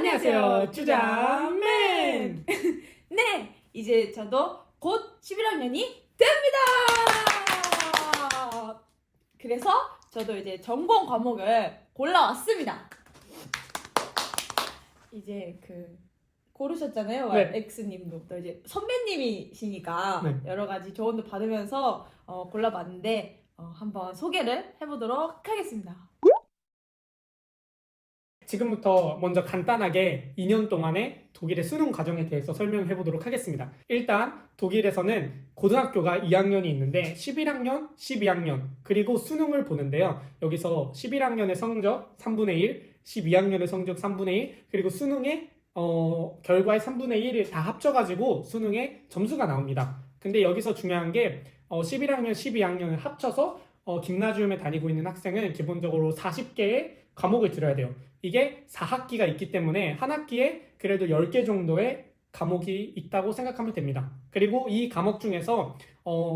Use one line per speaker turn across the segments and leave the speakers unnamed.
안녕하세요, 주장맨!
네, 이제 저도 곧 11학년이 됩니다! 그래서 저도 이제 전공 과목을 골라왔습니다. 이제 고르셨잖아요,
네.
X님도. 또 이제 선배님이시니까
네.
여러 가지 조언도 받으면서 골라봤는데 한번 소개를 해보도록 하겠습니다.
지금부터 먼저 간단하게 2년 동안의 독일의 수능 과정에 대해서 설명해 보도록 하겠습니다. 일단 독일에서는 고등학교가 2학년이 있는데 11학년, 12학년 그리고 수능을 보는데요. 여기서 11학년의 성적 3분의 1, 12학년의 성적 3분의 1 그리고 수능의 결과의 3분의 1을 다 합쳐가지고 수능의 점수가 나옵니다. 근데 여기서 중요한 게 11학년, 12학년을 합쳐서 김나지움에 다니고 있는 학생은 기본적으로 40개의 과목을 들어야 돼요. 이게 4학기가 있기 때문에 한 학기에 그래도 10개 정도의 과목이 있다고 생각하면 됩니다. 그리고 이 과목 중에서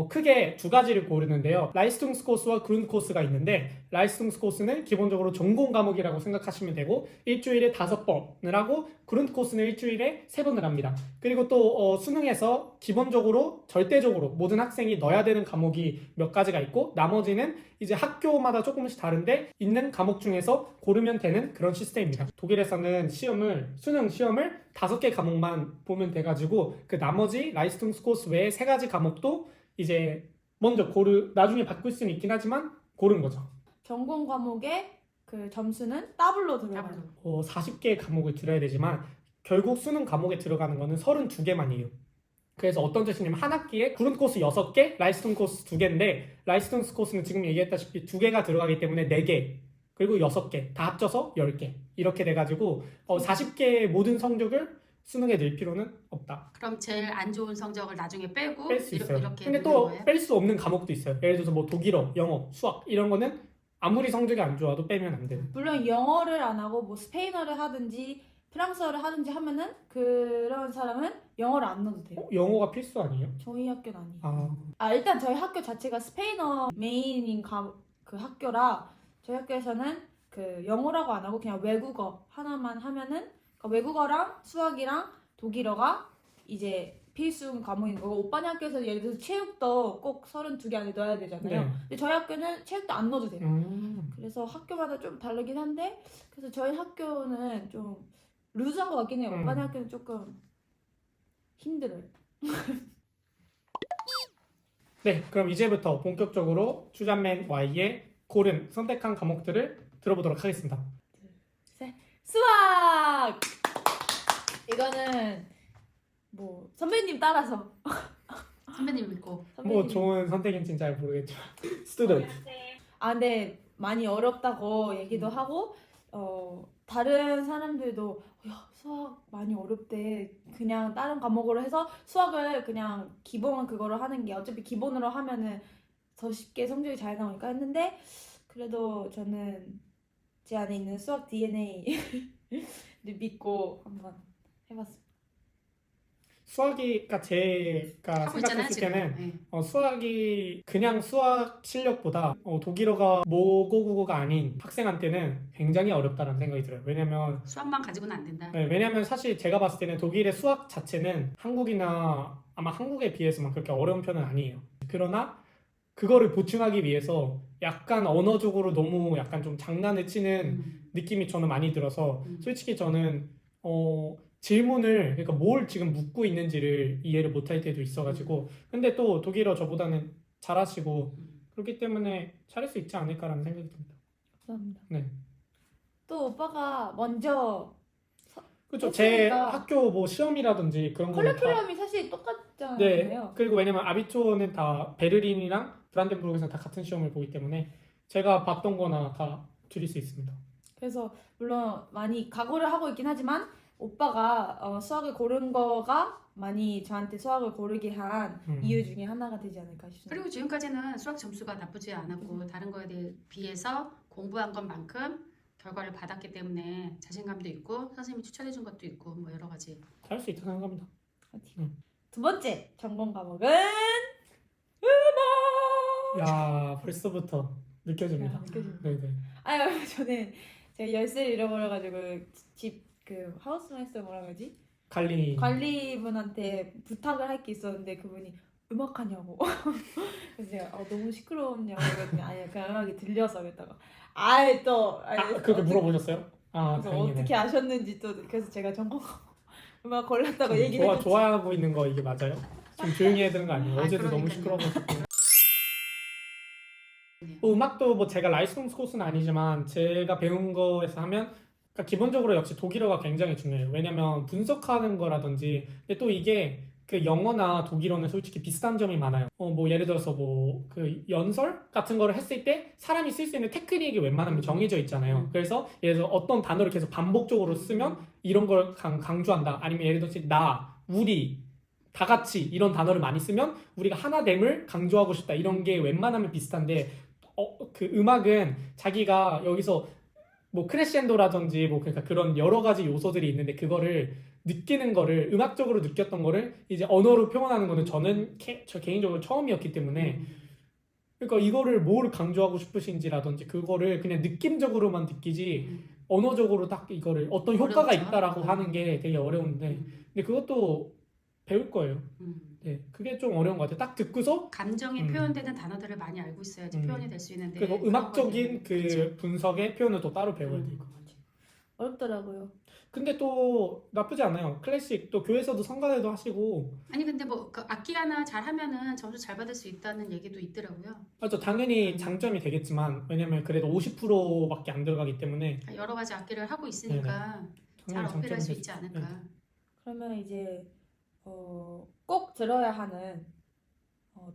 크게 두 가지를 고르는데요. 라이스퉁스코스와 그룬코스가 있는데 라이스퉁스코스는 기본적으로 전공 과목이라고 생각하시면 되고 일주일에 5번을 하고 그룬코스는 일주일에 3번을 합니다. 그리고 또 수능에서 기본적으로 절대적으로 모든 학생이 넣어야 되는 과목이 몇 가지가 있고 나머지는 이제 학교마다 조금씩 다른데 있는 과목 중에서 고르면 되는 그런 시스템입니다. 독일에서는 수능 시험을 5개 과목만 보면 돼가지고 그 나머지 라이스퉁스코스 외에 3가지 과목도 이제 먼저 나중에 바꿀 수는 있긴 하지만 고른 거죠.
전공 과목의 그 점수는 더블로 들어가요.
40개의 과목을 들어야 되지만 결국 수능 과목에 들어가는 거는 32개만이에요. 그래서 어떤 뜻이냐면 한 학기에 그룬코스 6개, 라이스퉁코스 2개인데 라이스퉁코스는 지금 얘기했다시피 2개가 들어가기 때문에 4개 그리고 6개 다 합쳐서 10개 이렇게 돼가지고 40개의 모든 성적을 수능에 넣을 필요는 없다.
그럼 제일 안 좋은 성적을 나중에 빼고
뺄 수 있어요.
이렇게
근데
넣는
또
거예요?
뺄 수 없는 과목도 있어요. 예를 들어서 뭐 독일어, 영어, 수학 이런 거는 아무리 성적이 안 좋아도 빼면 안 돼요.
물론 영어를 안 하고 뭐 스페인어를 하든지 프랑스어를 하든지 하면은 그런 사람은 영어를 안 넣어도 돼요.
영어가 필수 아니에요?
저희 학교는 아니에요.
아,
일단 저희 학교 자체가 스페인어 메인인 그 학교라 저희 학교에서는 그 영어라고 안 하고 그냥 외국어 하나만 하면은 그러니까 외국어랑 수학이랑 독일어가 이제 필수 과목인 거고 오빠네 학교에서 예를 들어서 체육도 꼭 32개 안에 넣어야 되잖아요.
네.
근데 저희 학교는 체육도 안 넣어도 돼요. 그래서 학교마다 좀 다르긴 한데 그래서 저희 학교는 좀 루즈한 것 같긴 해요. 오빠네 학교는 조금 힘들어요.
네, 그럼 이제부터 본격적으로 주잔맨 Y의 선택한 과목들을 들어보도록 하겠습니다.
수학! 이거는 뭐 선배님 따라서
선배님 믿고.
뭐 좋은 선택인지는 잘 모르겠지만 스튜던트.
근데 많이 어렵다고 얘기도 하고 다른 사람들도 야 수학 많이 어렵대 그냥 다른 과목으로 해서 수학을 그냥 기본 그거로 하는 게 어차피 기본으로 하면은 더 쉽게 성적이 잘 나오니까 했는데 그래도 저는 제 안에 있는 수학 DNA를 믿고 한번 해봤습니다.
제가
하고 있잖아요,
생각했을
지금.
때는
네.
수학이 그냥 수학 실력보다 독일어가 모국어가 아닌 학생한테는 굉장히 어렵다는 생각이 들어요. 왜냐면
수학만 가지고는 안 된다.
왜냐면 사실 제가 봤을 때는 독일의 수학 자체는 아마 한국에 비해서만 그렇게 어려운 편은 아니에요. 그러나 그거를 보충하기 위해서 약간 언어적으로 너무 약간 좀 장난을 치는 느낌이 저는 많이 들어서 솔직히 저는 질문을 그러니까 뭘 지금 묻고 있는지를 이해를 못할 때도 있어가지고 근데 또 독일어 저보다는 잘하시고 그렇기 때문에 잘할 수 있지 않을까라는 생각이 듭니다.
감사합니다.
네.
또 오빠가 먼저
그렇죠. 제
했으니까.
학교 뭐 시험이라든지 그런 거는 다
컬리큘럼이 사실 똑같잖아요.
네. 그리고 왜냐면 아비투어는 다 베를린이랑 브란덴부르크에서 다 같은 시험을 보기 때문에 제가 봤던 거나 다 드릴 수 있습니다.
그래서 물론 많이 각오를 하고 있긴 하지만 오빠가 수학을 고른 거가 많이 저한테 수학을 고르게 한 이유 중에 하나가 되지 않을까 싶습니다.
그리고 지금까지는 수학 점수가 나쁘지 않았고 다른 거에 비해서 공부한 것만큼 결과를 받았기 때문에 자신감도 있고 선생님이 추천해 준 것도 있고 뭐 여러 가지.
잘 수 있다고 생각합니다.
두 번째 전공 과목은 음악.
야 벌써부터 느껴집니다.
느껴집니다.
네네.
아유 저는 제가 열쇠를 잃어버려가지고 집 그 하우스 마스터 뭐라 그러지?
관리.
관리분한테 부탁을 할 게 있었는데 그분이 음악하냐고. 그래서 제가 너무 시끄러웠냐고 그랬더니 아니 그 음악이 들려서 그랬다가 아이 또
그렇게 물어보셨어요? 아,
그래서
다행이네.
어떻게 아셨는지 또 그래서 제가 전공 음악 골랐다고 얘기를 했지.
좋아하고 있는 거 이게 맞아요? 좀 조용히 해야 되는 거 아니에요? 어제도 너무
그러니까요.
시끄러워가지고. 음악도 뭐 제가 라이선스 코스는 아니지만 제가 배운 거에서 하면 그러니까 기본적으로 역시 독일어가 굉장히 중요해요. 왜냐면 분석하는 거라든지 근데 또 이게 그 영어나 독일어는 솔직히 비슷한 점이 많아요. 뭐 예를 들어서 뭐 그 연설 같은 거를 했을 때 사람이 쓸 수 있는 테크닉이 웬만하면 정해져 있잖아요. 그래서 예를 들어 어떤 단어를 계속 반복적으로 쓰면 이런 걸 강조한다. 아니면 예를 들어서 나, 우리, 다 같이 이런 단어를 많이 쓰면 우리가 하나됨을 강조하고 싶다. 이런 게 웬만하면 비슷한데 그 음악은 자기가 여기서 뭐 크레시엔도라든지 뭐 그러니까 그런 여러 가지 요소들이 있는데 그거를 느끼는 거를 음악적으로 느꼈던 거를 이제 언어로 표현하는 거는 저는 저 개인적으로 처음이었기 때문에 그러니까 이거를 뭘 강조하고 싶으신지라든지 그거를 그냥 느낌적으로만 느끼지 언어적으로 딱 이거를 어떤 효과가
어렵죠.
있다라고 하는 게 되게 어려운데 근데 그것도 배울 거예요. 네, 그게 좀 어려운 것 같아요. 딱 듣고서
감정이 표현되는 단어들을 많이 알고 있어야지 표현이 될 수 있는데
그리고
그런
음악적인
거는
그
그렇죠.
분석의 표현을 또 따로 배워야 되고.
어렵더라고요.
근데 또 나쁘지 않아요. 클래식 또 교회에서도 성가대도 하시고
아니 근데 뭐 그 악기 하나 잘하면은 점수 잘 받을 수 있다는 얘기도 있더라고요.
맞죠. 당연히 장점이 되겠지만 왜냐면 그래도 50%밖에 안 들어가기 때문에
여러 가지 악기를 하고 있으니까 잘
당연히
어필할 수
장점이
있지
되죠.
않을까.
그러면 이제 꼭 들어야 하는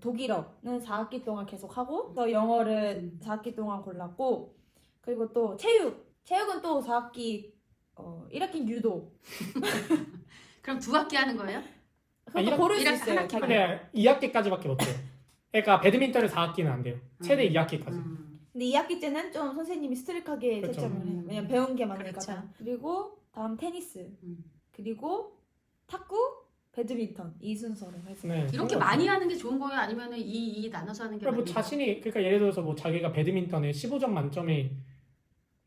독일어는 4학기 동안 계속 하고 또 영어를 4학기 동안 골랐고 그리고 또 체육은 또 4학기 1학기 유도
그럼 2학기 하는 거예요?
그것도 고를 수
일학-
있어요.
한 학기만.
자기.
근데 2학기까지밖에 못 돼요. 그러니까 배드민턴은 4학기는 안 돼요. 최대 2학기까지.
근데 2학기 때는 좀 선생님이 스트릭하게
그렇죠.
채점을 해요. 왜냐면 배운 게 많으니까.
그렇죠.
다. 그리고 다음 테니스
음.
그리고 탁구 배드민턴 이 순서로 해서
네,
이렇게
상관없어요.
많이 하는 게 좋은 거예요? 아니면은 이 나눠서 하는 게
그러니까 뭐
맞는
자신이 그러니까 예를 들어서 뭐 자기가 배드민턴에 15점 만점에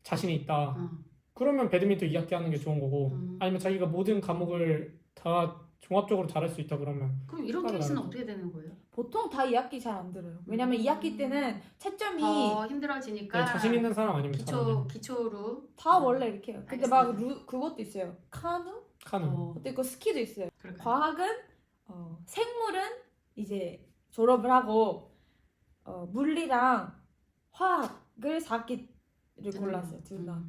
자신이 있다.
거예요?
그러면 배드민턴 2학기 하는 게 좋은 거고
음.
아니면 자기가 모든 과목을 다 종합적으로 잘할 수 있다 그러면
그럼 이런
따로
케이스는
나눠서.
어떻게 되는 거예요?
보통 다 2학기 잘 안 들어요. 왜냐면 2학기 때는 채점이
더 힘들어지니까
네, 자신 있는 사람 아니면 잘하면
기초로
다 원래 이렇게 해요. 근데 막
알겠습니다.
그것도 있어요. 카누?
카는
그것도 있고 스키도 있어요.
그럴까요?
과학은 생물은 이제 졸업을 하고 물리랑 화학을 4학기를 골랐어요. 둘 다.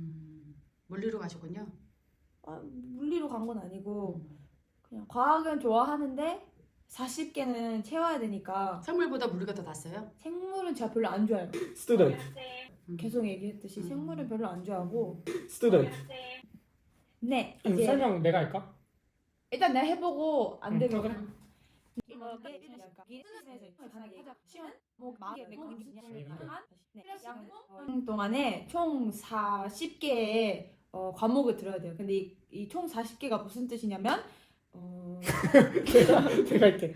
물리로 가셨군요.
물리로 간 건 아니고 그냥 과학은 좋아하는데 40개는 채워야 되니까
생물보다 물리가 더 낫어요?
생물은 제가 별로 안 좋아해요.
스튜던트
계속 얘기했듯이 생물은 별로 안 좋아하고
스튜던트
네 이제
설명 내가 할까?
일단 내가 해보고 안 되면
그래.
동안에 총 40개의 과목을 들어야 돼요. 근데 이 총 40개가 무슨 뜻이냐면
제가 할게.